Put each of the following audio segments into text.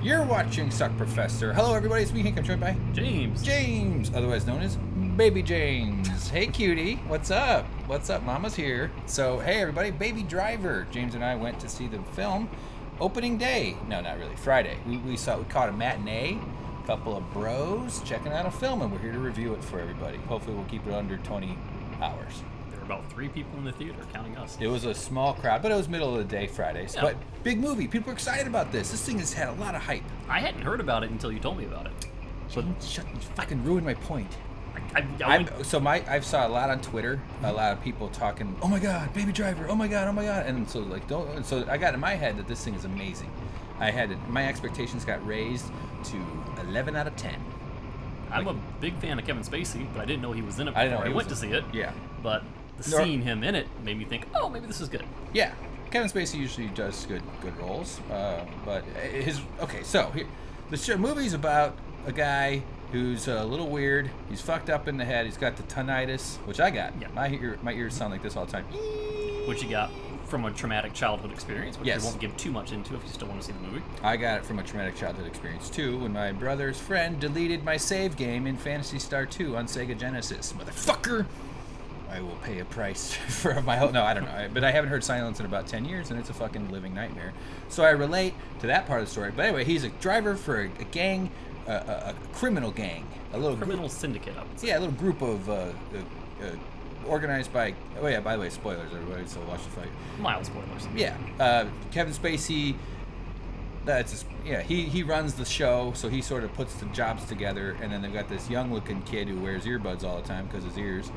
You're watching Suck Professor. Hello, everybody. It's me, Hank. I'm joined by James. James, otherwise known as Baby James. Hey, cutie. What's up? What's up? Mama's here. So, hey, everybody. Baby Driver. James and I went to see the film opening day. No, not really. Friday. We caught a matinee. A couple of bros checking out a film, and we're here to review it for everybody. Hopefully, we'll keep it under 20 hours. There were about 3 people in the theater, counting us. It was a small crowd, but it was middle of the day Fridays. Yeah. But big movie. People are excited about this. This thing has had a lot of hype. I hadn't heard about it until you told me about it. But you fucking ruined my point. I saw a lot on Twitter, a lot of people talking, oh my god, Baby Driver, oh my god, and so like so I got in my head that this thing is amazing. My expectations got raised to 11 out of 10. I'm a big fan of Kevin Spacey, but I didn't know he was in it before I didn't know I went to see it. Yeah. But seeing him in it made me think, oh, maybe this is good. Yeah. Kevin Spacey usually does good roles, but so here, the movie's about a guy who's a little weird. He's fucked up in the head. He's got the tinnitus, which I got. Yeah. My ears sound like this all the time. Which you got from a traumatic childhood experience, which yes. we won't give too much into if you still want to see the movie. I got it from a traumatic childhood experience too, when my brother's friend deleted my save game in Phantasy Star 2 on Sega Genesis. Motherfucker! I will pay a price for my whole... No, I don't know. But I haven't heard Silence in about 10 years, and it's a fucking living nightmare. So I relate to that part of the story. But anyway, he's a driver for a gang, a criminal gang. A little criminal syndicate, I would say. Yeah, a little group of... organized by... Oh, yeah, by the way, spoilers, everybody, so watch the fight. Mild spoilers. Yeah. Kevin Spacey... he runs the show, so he sort of puts the jobs together, and then they've got this young-looking kid who wears earbuds all the time because his ears...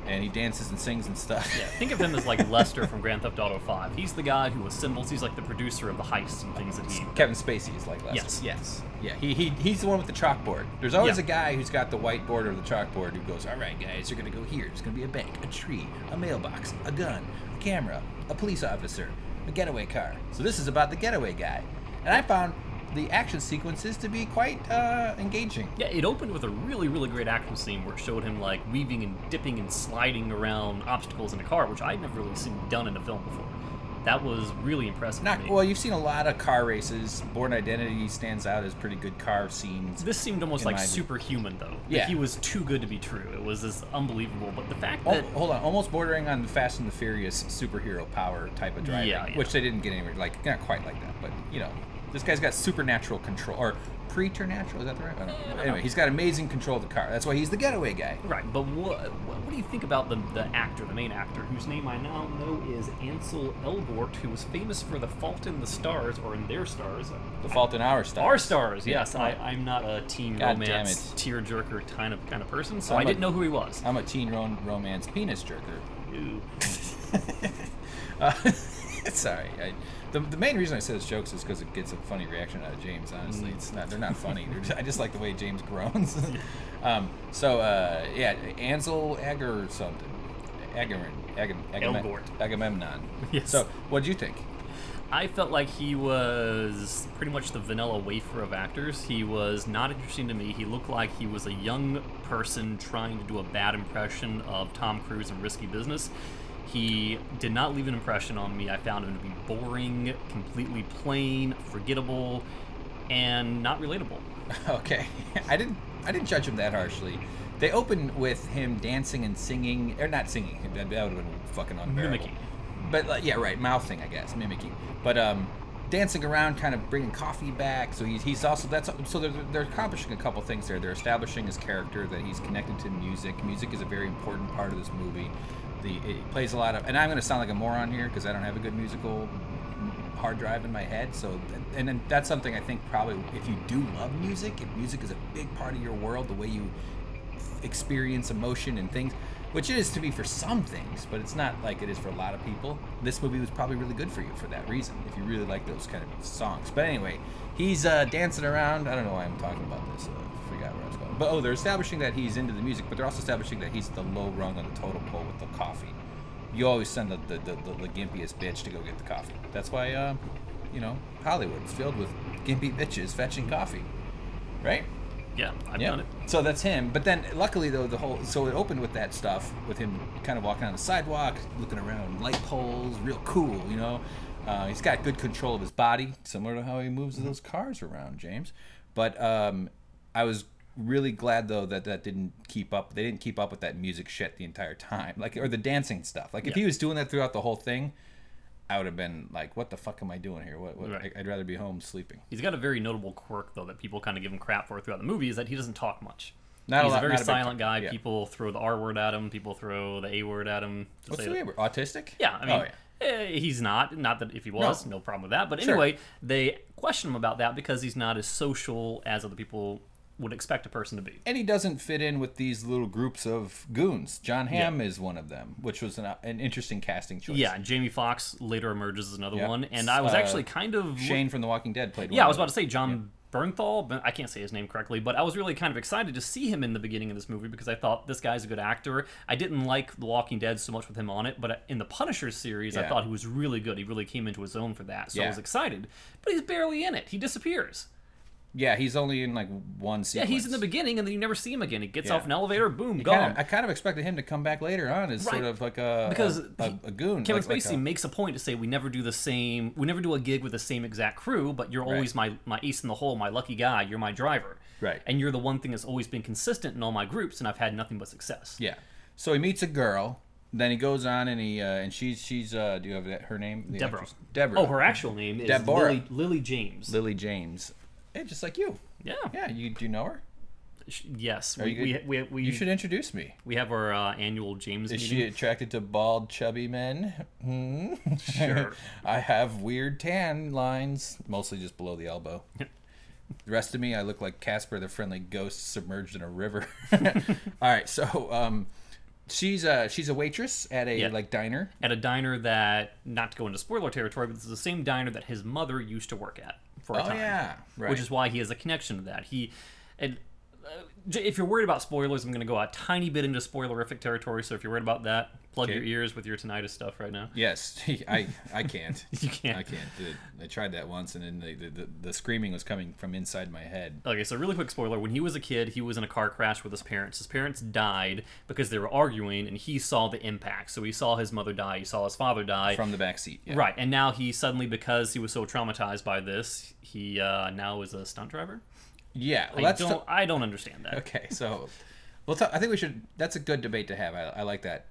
And he dances and sings and stuff. Yeah, think of him as like Lester from Grand Theft Auto 5. He's the guy who assembles. He's like the producer of the heists and things that he... Kevin Spacey is like Lester. Yes. Yeah, he's the one with the chalkboard. There's always a guy who's got the whiteboard or the chalkboard who goes, all right, guys, you're going to go here. There's going to be a bank, a tree, a mailbox, a gun, a camera, a police officer, a getaway car. So this is about the getaway guy. And I found the action sequences to be quite engaging. Yeah, it opened with a really, really great action scene where it showed him like weaving and dipping and sliding around obstacles in a car, which I'd never really seen done in a film before. That was really impressive to me. Well, you've seen a lot of car races. Born Identity stands out as pretty good car scenes. This seemed almost like superhuman, though. Yeah. Like he was too good to be true. It was just unbelievable. But the fact that... Hold on. Almost bordering on the Fast and the Furious superhero power type of driving. Yeah. Which they didn't get anywhere. Like, not quite like that, but, you know. This guy's got supernatural control, or preternatural, is that the right? I don't know. Anyway, he's got amazing control of the car. That's why he's the getaway guy. Right, but what do you think about the actor, the main actor, whose name I now know is Ansel Elgort, who was famous for The Fault in the Stars, or in Their Stars. The Fault in Our Stars. Our Stars, yes. Yeah. I'm not a teen romance, tearjerker kind of person, so I didn't know who he was. I'm a teen romance penis jerker. Ew. Sorry. The main reason I say those jokes is because it gets a funny reaction out of James. Honestly, they're not funny. I just like the way James groans. Ansel Elgort or something. Elgort. Agamemnon. Yes. So, what did you think? I felt like he was pretty much the vanilla wafer of actors. He was not interesting to me. He looked like he was a young person trying to do a bad impression of Tom Cruise in Risky Business. He did not leave an impression on me. I found him to be boring, completely plain, forgettable, and not relatable. Okay, I didn't judge him that harshly. They opened with him dancing and singing, or not singing. That would have been fucking unbearable. Mimicking. But yeah, right, mouthing, I guess, mimicking. But dancing around, kind of bringing coffee back. So he's also they're accomplishing a couple things there. They're establishing his character, that he's connected to music. Music is a very important part of this movie. It plays a lot of, and I'm going to sound like a moron here because I don't have a good musical hard drive in my head. So, and then that's something I think probably if you do love music, if music is a big part of your world, the way you experience emotion and things, which it is to me for some things, but it's not like it is for a lot of people. This movie was probably really good for you for that reason, if you really like those kind of songs. But anyway, he's dancing around. I don't know why I'm talking about this. I forgot where I was going. But they're establishing that he's into the music, but they're also establishing that he's the low rung on the totem pole with the coffee. You always send the gimpiest bitch to go get the coffee. That's why, Hollywood is filled with gimpy bitches fetching coffee, right? Yeah, I've done it. So that's him. But then, luckily, though, so it opened with that stuff, with him kind of walking on the sidewalk, looking around light poles, real cool, you know. He's got good control of his body, similar to how he moves those cars around, James. But I was really glad though that didn't keep up. They didn't keep up with that music shit the entire time, like, or the dancing stuff. Like if he was doing that throughout the whole thing, I would have been like, what the fuck am I doing here? What Right. I'd rather be home sleeping. He's got a very notable quirk though that people kind of give him crap for throughout the movie, is that he doesn't talk much. He's a very silent guy. Yeah. People throw the R word at him. People throw the A word at him. What's the A word? Autistic? Yeah, I mean, he's not. Not that if he was, no problem with that. But Sure. anyway, they question him about that because he's not as social as other people would expect a person to be. And he doesn't fit in with these little groups of goons. Jon Hamm is one of them, which was an interesting casting choice. Yeah, and Jamie Foxx later emerges as another Yep. one. And I was actually kind of... Shane from The Walking Dead played one. Yeah, I was about to say Jon Bernthal, but I can't say his name correctly, but I was really kind of excited to see him in the beginning of this movie because I thought this guy's a good actor. I didn't like The Walking Dead so much with him on it, but in the Punisher series, I thought he was really good. He really came into his own for that, so I was excited. But he's barely in it. He disappears. Yeah, he's only in like one sequence. Yeah, he's in the beginning, and then you never see him again. He gets off an elevator, boom, gone. I kind of expected him to come back later on as sort of like a goon. Kevin Spacey makes a point to say we never do a gig with the same exact crew, but you're always my ace in the hole, my lucky guy. You're my driver, right? And you're the one thing that's always been consistent in all my groups, and I've had nothing but success. Yeah. So he meets a girl. Then he goes on and she's do you have her name? Deborah. Actress? Deborah. Oh, her actual name is Deborah. Lily James. Lily James. Hey, just like you. Yeah. Yeah. Do you know her? Yes. You should introduce me. We have our annual James meeting. Is she attracted to bald, chubby men? Sure. I have weird tan lines, mostly just below the elbow. The rest of me, I look like Casper the Friendly Ghost submerged in a river. All right, so she's a waitress at a diner. At a diner that, not to go into spoiler territory, but this is the same diner that his mother used to work at for a time. Yeah, right. Which is why he has a connection to that. If you're worried about spoilers, I'm going to go a tiny bit into spoilerific territory. So if you're worried about that, plug your ears with your tinnitus stuff right now. Yes, I can't. You can't. I can't. I tried that once, and then the screaming was coming from inside my head. Okay, so really quick spoiler: when he was a kid, he was in a car crash with his parents. His parents died because they were arguing, and he saw the impact. So he saw his mother die. He saw his father die from the back seat. Yeah. Right, and now he suddenly, because he was so traumatized by this, he now is a stunt driver. Yeah, well, I don't understand that. Okay, so I think we should. That's a good debate to have. I like that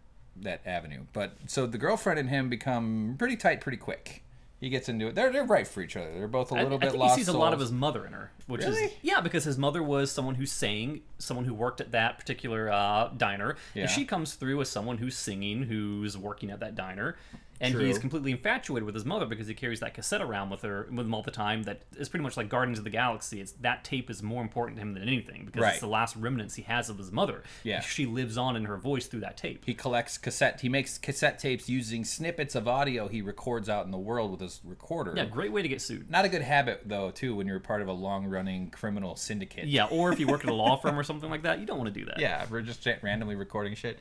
avenue. But so the girlfriend and him become pretty tight pretty quick. He gets into it. They're right for each other. They're both a little bit think lost. He sees a lot of his mother in her, which really? is because his mother was someone who sang, someone who worked at that particular diner, and she comes through as someone who's singing, who's working at that diner. And he's completely infatuated with his mother because he carries that cassette around with him all the time. That is pretty much like Guardians of the Galaxy. That tape is more important to him than anything because it's the last remnants he has of his mother. Yeah, she lives on in her voice through that tape. He collects He makes cassette tapes using snippets of audio he records out in the world with his recorder. Yeah, great way to get sued. Not a good habit though, too, when you're part of a long-running criminal syndicate. Yeah, or if you work at a law firm or something like that, you don't want to do that. Yeah, we're just randomly recording shit.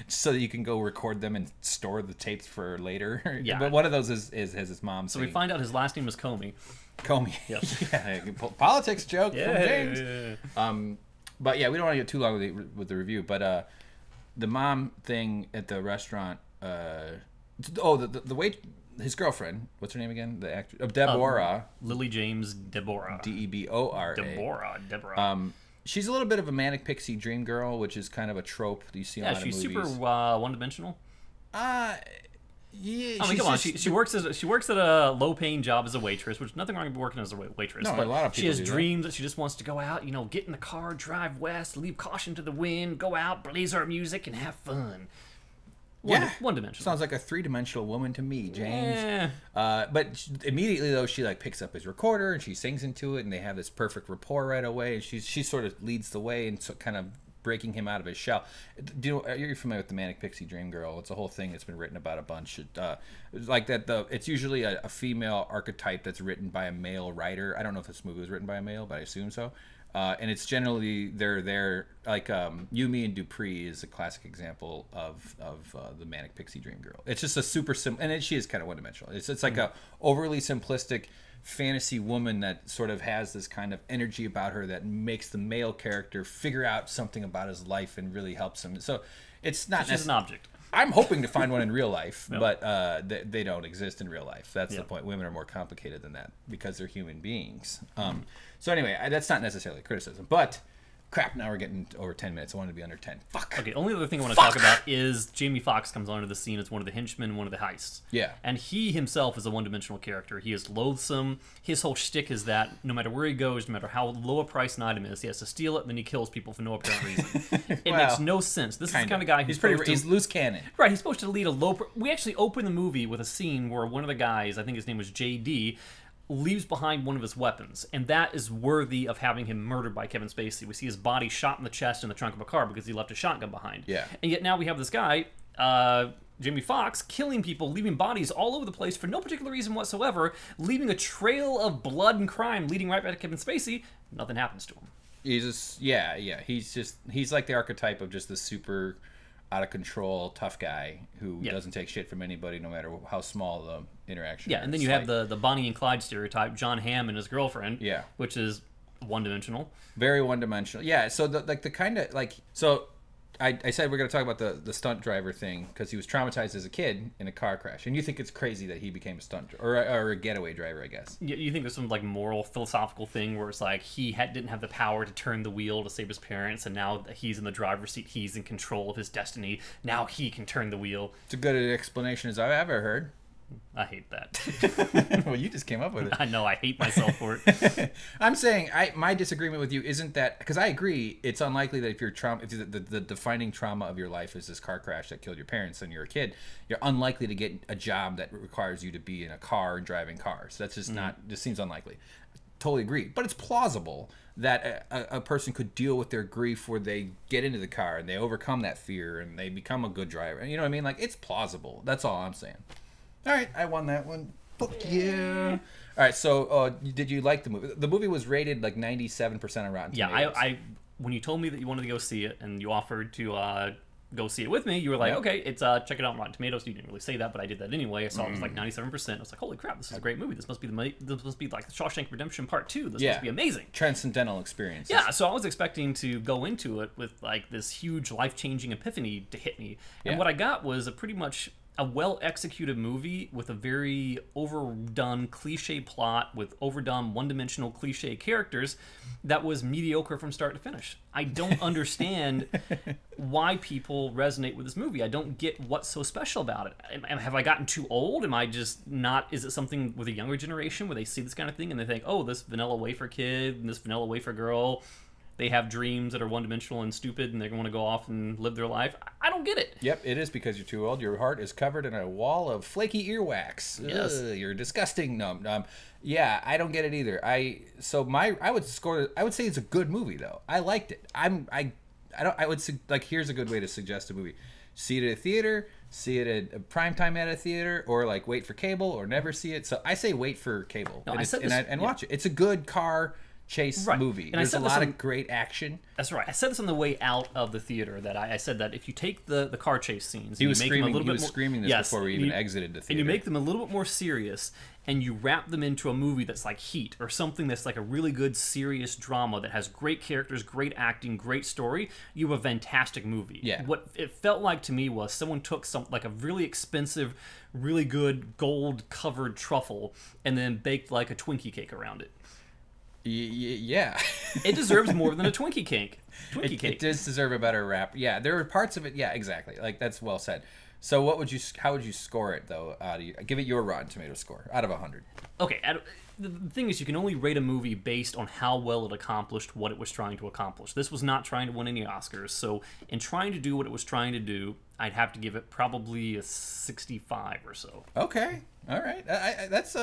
So that you can go record them and store the tapes for later. Yeah. But one of those is his mom. So we find out his last name is Comey. Comey. Yep. Yeah. Politics joke from James. Yeah. But yeah, we don't want to get too long with the review. But the mom thing at the restaurant. The wait. His girlfriend. What's her name again? The actress. Deborah. Lily James Deborah. Debora. Deborah. She's a little bit of a manic pixie dream girl, which is kind of a trope that you see in a lot of movies. Yeah, she's super one-dimensional. Yeah. I mean, come on. She works at a low-paying job as a waitress, which nothing wrong with working as a waitress. No, but a lot of people she has do dreams that she just wants to go out, get in the car, drive west, leave caution to the wind, go out, blaze our music, and have fun. One-dimensional. Sounds like a three-dimensional woman to me, James. Yeah. But immediately though, she picks up his recorder and she sings into it, and they have this perfect rapport right away. And she sort of leads the way and so kind of breaking him out of his shell. Are you familiar with the manic pixie dream girl? It's a whole thing that's been written about a bunch. Like that. It's usually a female archetype that's written by a male writer. I don't know if this movie was written by a male, but I assume so. And it's generally they're like You, Me, and Dupree is a classic example of the manic pixie dream girl. It's just a super simple, and she is kind of one-dimensional. It's like a overly simplistic fantasy woman that sort of has this kind of energy about her that makes the male character figure out something about his life and really helps him. So it's not. She's an object. I'm hoping to find one in real life, No. but they don't exist in real life. That's the point. Women are more complicated than that because they're human beings. So anyway, that's not necessarily criticism, but crap, now we're getting over 10 minutes. I wanted to be under 10. Fuck. Okay, only other thing I want to talk about is Jamie Foxx comes onto the scene as one of the henchmen, one of the heists. Yeah. And he himself is a one-dimensional character. He is loathsome. His whole shtick is that no matter where he goes, no matter how low a price an item is, he has to steal it, and then he kills people for no apparent reason. It makes no sense. This is the kind of guy who's he's loose cannon. Right, he's supposed to lead a low... We actually open the movie with a scene where one of the guys, I think his name was JD, leaves behind one of his weapons, and that is worthy of having him murdered by Kevin Spacey. We see his body shot in the chest in the trunk of a car because he left a shotgun behind. Yeah. And yet now we have this guy, Jamie Foxx, killing people, leaving bodies all over the place for no particular reason whatsoever, leaving a trail of blood and crime leading right back to Kevin Spacey. Nothing happens to him. He's just, he's like the archetype of just the super out of control tough guy who doesn't take shit from anybody no matter how small the interaction is. And then you have the Bonnie and Clyde stereotype, John Hamm and his girlfriend, which is one-dimensional. Very one-dimensional. Yeah, so the kind of like, so I said we're going to talk about the stunt driver thing because he was traumatized as a kid in a car crash, and you think it's crazy that he became a stunt or a getaway driver, I guess. You think there's some like moral philosophical thing where it's like he didn't have the power to turn the wheel to save his parents, and now that he's in the driver's seat, he's in control of his destiny. Now he can turn the wheel. It's a good explanation as I've ever heard. I hate that. Well, you just came up with it. I know, I hate myself for it. I'm saying my disagreement with you isn't that, because I agree it's unlikely that if you're if the defining trauma of your life is this car crash that killed your parents and you're a kid, you're unlikely to get a job that requires you to be in a car and driving cars. That's just just seems unlikely. Totally agree. But it's plausible that a person could deal with their grief where they get into the car and they overcome that fear and they become a good driver. You know what I mean? Like, it's plausible. That's all I'm saying. All right, I won that one. Fuck yeah. All right, so did you like the movie? The movie was rated like 97% on Rotten Tomatoes. Yeah, when you told me that you wanted to go see it and you offered to go see it with me, you were like, okay, it's check it out on Rotten Tomatoes. You didn't really say that, but I did that anyway. I saw it was like 97%. I was like, holy crap, this is a great movie. This must be like the Shawshank Redemption Part 2. This must be amazing. Transcendental experience. Yeah, so I was expecting to go into it with like this huge life-changing epiphany to hit me. And what I got was a pretty much a well-executed movie with a very overdone cliche plot with overdone one-dimensional cliche characters that was mediocre from start to finish. I don't understand why people resonate with this movie. I don't get what's so special about it. Have I gotten too old? Am I just not... Is it something with a younger generation where they see this kind of thing and they think, oh, this vanilla wafer kid and this vanilla wafer girl... They have dreams that are one-dimensional and stupid, and they want to go off and live their life. I don't get it. Yep, it is because you're too old. Your heart is covered in a wall of flaky earwax. Yes. Ugh, you're disgusting. No, yeah, I don't get it either. I would say it's a good movie though. I liked it. Here's a good way to suggest a movie. See it at a theater, see it at a primetime at a theater, or like wait for cable, or never see it. So I say wait for cable and watch it. It's a good car chase movie. And there's a lot of great action. That's right. I said this on the way out of the theater that I said that if you take the car chase scenes, he was screaming this before we even exited the theater, and you make them a little bit more serious, and you wrap them into a movie that's like Heat or something that's like a really good serious drama that has great characters, great acting, great story, you have a fantastic movie. Yeah. What it felt like to me was someone took like a really expensive, really good gold covered truffle and then baked like a Twinkie cake around it. Yeah. It deserves more than a Twinkie cake. It does deserve a better rap. Yeah, there are parts of it. Yeah, exactly. Like, that's well said. So how would you score it though? Give it your Rotten Tomatoes score out of 100. Okay. The thing is, you can only rate a movie based on how well it accomplished what it was trying to accomplish. This was not trying to win any Oscars, so in trying to do what it was trying to do, I'd have to give it probably a 65 or so. Okay. All right. That's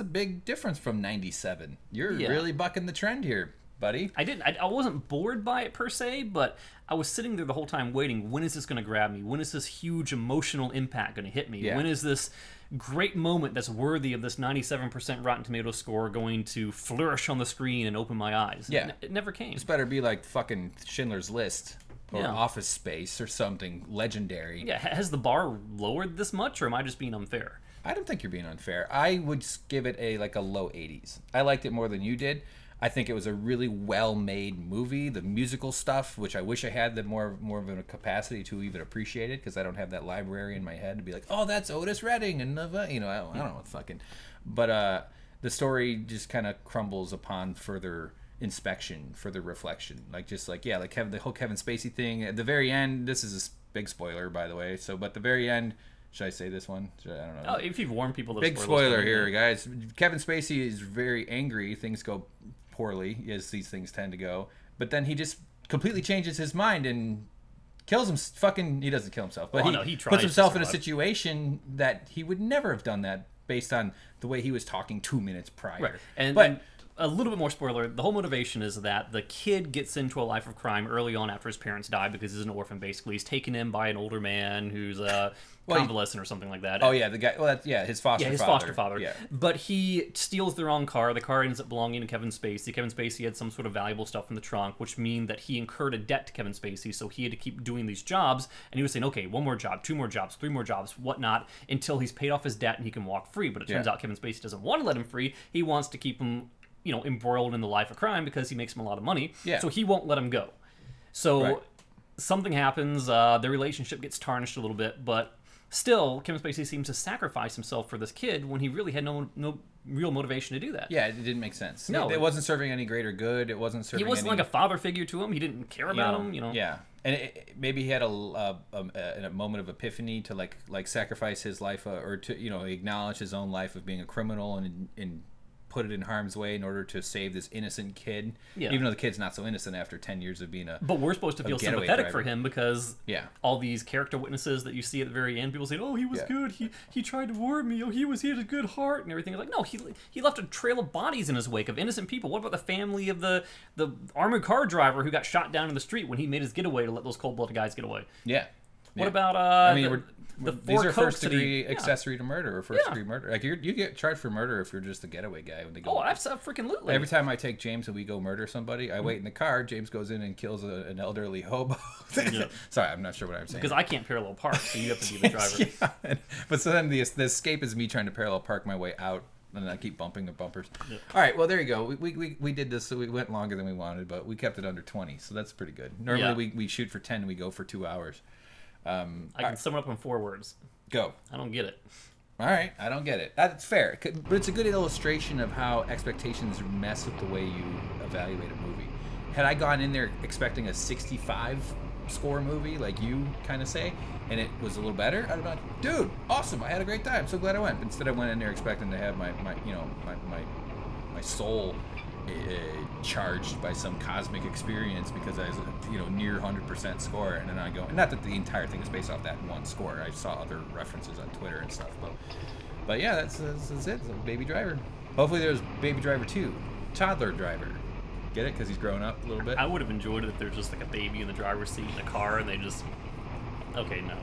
a big difference from 97. You're really bucking the trend here, buddy. I wasn't bored by it per se, but I was sitting there the whole time waiting. When is this going to grab me? When is this huge emotional impact going to hit me? Yeah. When is this great moment that's worthy of this 97% Rotten Tomatoes score going to flourish on the screen and open my eyes? Yeah. It never came. This better be like fucking Schindler's List or Office Space or something legendary. Yeah. Has the bar lowered this much, or am I just being unfair? I don't think you're being unfair. I would give it a low 80s. I liked it more than you did. I think it was a really well-made movie. The musical stuff, which I wish I had the more of a capacity to even appreciate it, because I don't have that library in my head to be like, oh, that's Otis Redding, and you know, I don't know what fucking. But the story just kind of crumbles upon further inspection, further reflection. Like the whole Kevin Spacey thing at the very end. This is a big spoiler, by the way. So, but the very end. Should I say this one? I don't know. Oh, if you've warned people, big spoiler here, guys. Kevin Spacey is very angry. Things go poorly, as these things tend to go. But then he just completely changes his mind and kills him. He doesn't kill himself, but he puts himself in a situation that he would never have done that based on the way he was talking 2 minutes prior. Right, and a little bit more spoiler, the whole motivation is that the kid gets into a life of crime early on after his parents die because he's an orphan, basically. He's taken in by an older man who's convalescent or something like that. Oh, yeah, the guy, his foster father. Yeah, his foster father. Yeah. But he steals the wrong car. The car ends up belonging to Kevin Spacey. Kevin Spacey had some sort of valuable stuff in the trunk, which mean that he incurred a debt to Kevin Spacey, so he had to keep doing these jobs, and he was saying, okay, 1 more job, 2 more jobs, 3 more jobs, whatnot, until he's paid off his debt and he can walk free. But it turns out Kevin Spacey doesn't want to let him free. He wants to keep him, embroiled in the life of crime because he makes him a lot of money. Yeah. So he won't let him go. So something happens. Their relationship gets tarnished a little bit, but still, Kevin Spacey seems to sacrifice himself for this kid when he really had no real motivation to do that. Yeah, it didn't make sense. No, it wasn't serving any greater good. It wasn't serving. He wasn't like a father figure to him. He didn't care about him. Yeah, and maybe he had a moment of epiphany to like sacrifice his life or to acknowledge his own life of being a criminal and put it in harm's way in order to save this innocent kid. Yeah. Even though the kid's not so innocent after 10 years of being But we're supposed to feel sympathetic for him because all these character witnesses that you see at the very end, people say, oh, he was good. He tried to warn me. Oh, he had a good heart and everything. Like, no, he left a trail of bodies in his wake of innocent people. What about the family of the armored car driver who got shot down in the street when he made his getaway to let those cold-blooded guys get away? Yeah. What about these are first-degree accessory to murder or first-degree murder. Like you get charged for murder if you're just the getaway guy when they go. Oh, absolutely. Every time I take James and we go murder somebody, I wait in the car. James goes in and kills an elderly hobo. Sorry, I'm not sure what I'm saying. Because I can't parallel park, so you have to be the driver. But so then the escape is me trying to parallel park my way out. And I keep bumping the bumpers. Yep. All right, well, there you go. We did this, so we went longer than we wanted, but we kept it under 20, so that's pretty good. Normally we shoot for 10 and we go for 2 hours. I can sum it up in 4 words. Go. I don't get it. All right, I don't get it. That's fair, but it's a good illustration of how expectations mess with the way you evaluate a movie. Had I gone in there expecting a 65 score movie, like you kind of say, and it was a little better, I'd have been like, dude, awesome, I had a great time, so glad I went. But instead I went in there expecting to have my soul charged by some cosmic experience because I was near 100% score, and then I go, not that the entire thing is based off that one score. I saw other references on Twitter and stuff, but yeah, that's it. So Baby Driver. Hopefully there's Baby Driver 2, Toddler Driver. Get it? Because he's grown up a little bit. I would have enjoyed it if there's just like a baby in the driver's seat in the car and they just okay, no.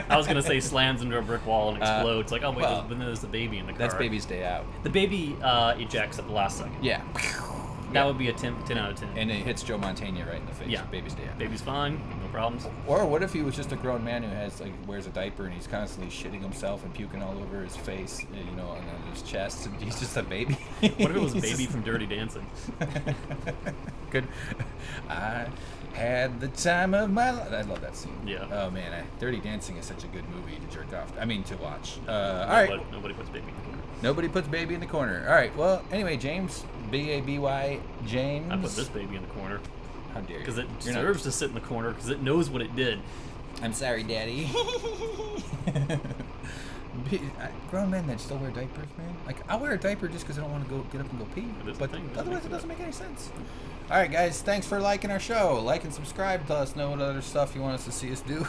I was gonna say slams into a brick wall and explodes. It's like, oh wait, then there's the baby in the car. That's Baby's Day Out. The baby ejects at the last second. Yeah. That would be a 10 out of 10. And it hits Joe Mantegna right in the face. Yeah. Baby's Day Out. Baby's fine, no problems. Or what if he was just a grown man who wears a diaper and he's constantly shitting himself and puking all over his face, and on his chest, and he's just a baby? What if it was a baby from Dirty Dancing? Good. I had the time of my life. I love that scene. Yeah. Oh man, Dirty Dancing is such a good movie to jerk off. I mean, to watch. All right. Nobody puts baby in the corner. Nobody puts baby in the corner. All right. Well, anyway, James, B-A-B-Y, James. I put this baby in the corner. How dare you? Because it deserves to sit in the corner because it knows what it did. I'm sorry, Daddy. Grown men that still wear diapers, man. Like, I'll wear a diaper just because I don't want to get up and go pee. But otherwise, it doesn't make any sense. All right, guys. Thanks for liking our show. Like and subscribe. Tell us what other stuff you want us to see us do.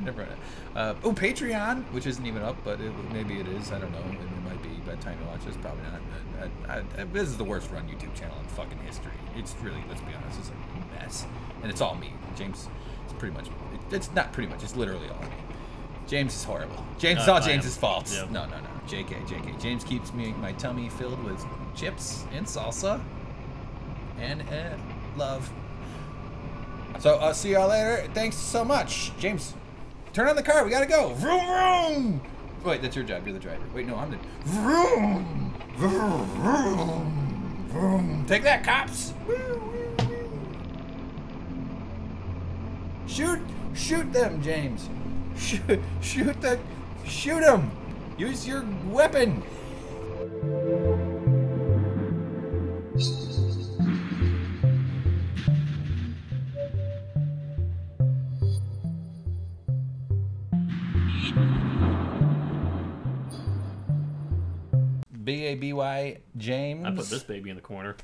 Never. Patreon, which isn't even up, but maybe it is. I don't know. It might be by the time you watch this. Probably not. This is the worst run YouTube channel in fucking history. It's really, let's be honest, it's a mess, and it's all me. James. It's pretty much. It's not pretty much. It's literally all me. James is horrible. It's all James's fault. Yep. No. JK. James keeps my tummy filled with chips and salsa and love. So I'll see y'all later. Thanks so much. James, turn on the car. We gotta go. Vroom, vroom. Wait, that's your job. You're the driver. Wait, no, I'm the vroom, vroom, vroom. Boom. Take that, cops. Shoot them, James. Shoot them. Use your weapon. B-A-B-Y James. I put this baby in the corner.